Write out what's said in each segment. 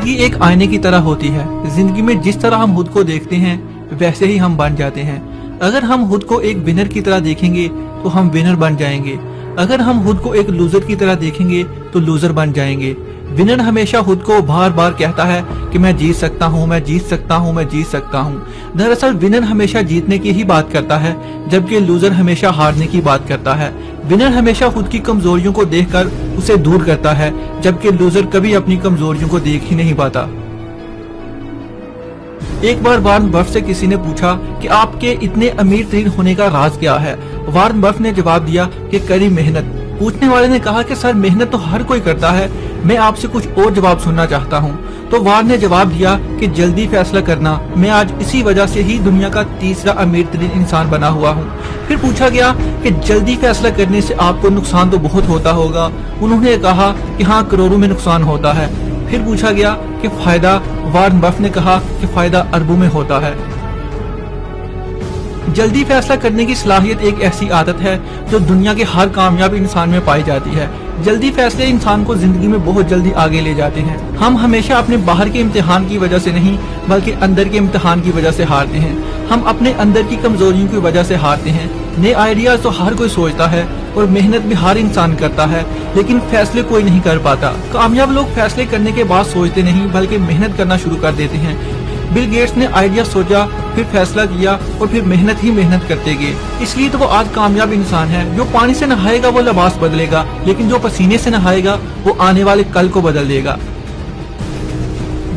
जिंदगी एक आईने की तरह होती है। जिंदगी में जिस तरह हम खुद को देखते हैं वैसे ही हम बन जाते हैं। अगर हम खुद को एक विनर की तरह देखेंगे तो हम विनर बन जाएंगे। अगर हम खुद को एक लूजर की तरह देखेंगे तो लूजर बन जाएंगे। विनर हमेशा खुद को बार बार कहता है कि मैं जीत सकता हूँ, मैं जीत सकता हूँ, मैं जीत सकता हूँ। दरअसल विनर हमेशा जीतने की ही बात करता है, जबकि लूजर हमेशा हारने की बात करता है। विनर हमेशा खुद की कमजोरियों को देखकर उसे दूर करता है, जबकि लूजर कभी अपनी कमजोरियों को देख ही नहीं पाता। एक बार वॉरेन बफेट से किसी ने पूछा कि आपके इतने अमीर तरीन होने का राज क्या है। वॉरेन बफेट ने जवाब दिया कि कड़ी मेहनत। पूछने वाले ने कहा कि सर मेहनत तो हर कोई करता है, मैं आपसे कुछ और जवाब सुनना चाहता हूँ। तो वॉरेन ने जवाब दिया कि जल्दी फैसला करना। मैं आज इसी वजह से ही दुनिया का तीसरा अमीर तरीन इंसान बना हुआ हूँ। फिर पूछा गया कि जल्दी फैसला करने से आपको नुकसान तो बहुत होता होगा। उन्होंने कहा कि हाँ, करोड़ों में नुकसान होता है। फिर पूछा गया कि फायदा। वॉरेन बफेट ने कहा कि फायदा अरबों में होता है। जल्दी फैसला करने की सलाहियत एक ऐसी आदत है जो दुनिया के हर कामयाब इंसान में पाई जाती है। जल्दी फैसले इंसान को जिंदगी में बहुत जल्दी आगे ले जाते हैं। हम हमेशा अपने बाहर के इम्तिहान की वजह से नहीं बल्कि अंदर के इम्तिहान की वजह से हारते हैं। हम अपने अंदर की कमजोरियों की वजह से हारते हैं। नए आइडियाज तो हर कोई सोचता है और मेहनत भी हर इंसान करता है, लेकिन फैसले कोई नहीं कर पाता। कामयाब लोग फैसले करने के बाद सोचते नहीं बल्कि मेहनत करना शुरू कर देते हैं। बिल गेट्स ने आइडिया सोचा, फिर फैसला किया और फिर मेहनत ही मेहनत करते गए। इसलिए तो वो आज कामयाब इंसान है। जो पानी से नहाएगा वो लिबास बदलेगा, लेकिन जो पसीने से नहाएगा वो आने वाले कल को बदल देगा।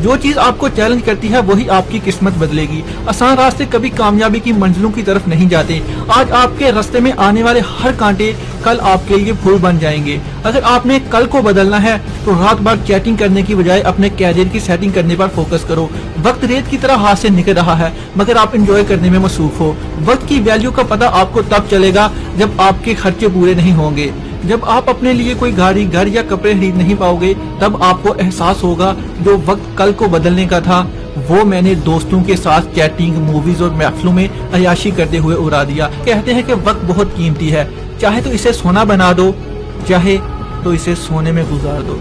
जो चीज आपको चैलेंज करती है वही आपकी किस्मत बदलेगी। आसान रास्ते कभी कामयाबी की मंजिलों की तरफ नहीं जाते। आज आपके रास्ते में आने वाले हर कांटे कल आपके लिए फूल बन जाएंगे। अगर आपने कल को बदलना है तो रात भर चैटिंग करने की बजाय अपने कैरियर की सेटिंग करने पर फोकस करो। वक्त रेत की तरह हाथ से निकल रहा है मगर आप एंजॉय करने में मसरूफ हो। वक्त की वैल्यू का पता आपको तब चलेगा जब आपके खर्चे पूरे नहीं होंगे। जब आप अपने लिए कोई गाड़ी, घर या कपड़े खरीद नहीं पाओगे तब आपको एहसास होगा जो वक्त कल को बदलने का था वो मैंने दोस्तों के साथ चैटिंग, मूवीज और महफिलों में अय्याशी करते हुए उड़ा दिया। कहते हैं कि वक्त बहुत कीमती है, चाहे तो इसे सोना बना दो, चाहे तो इसे सोने में गुजार दो।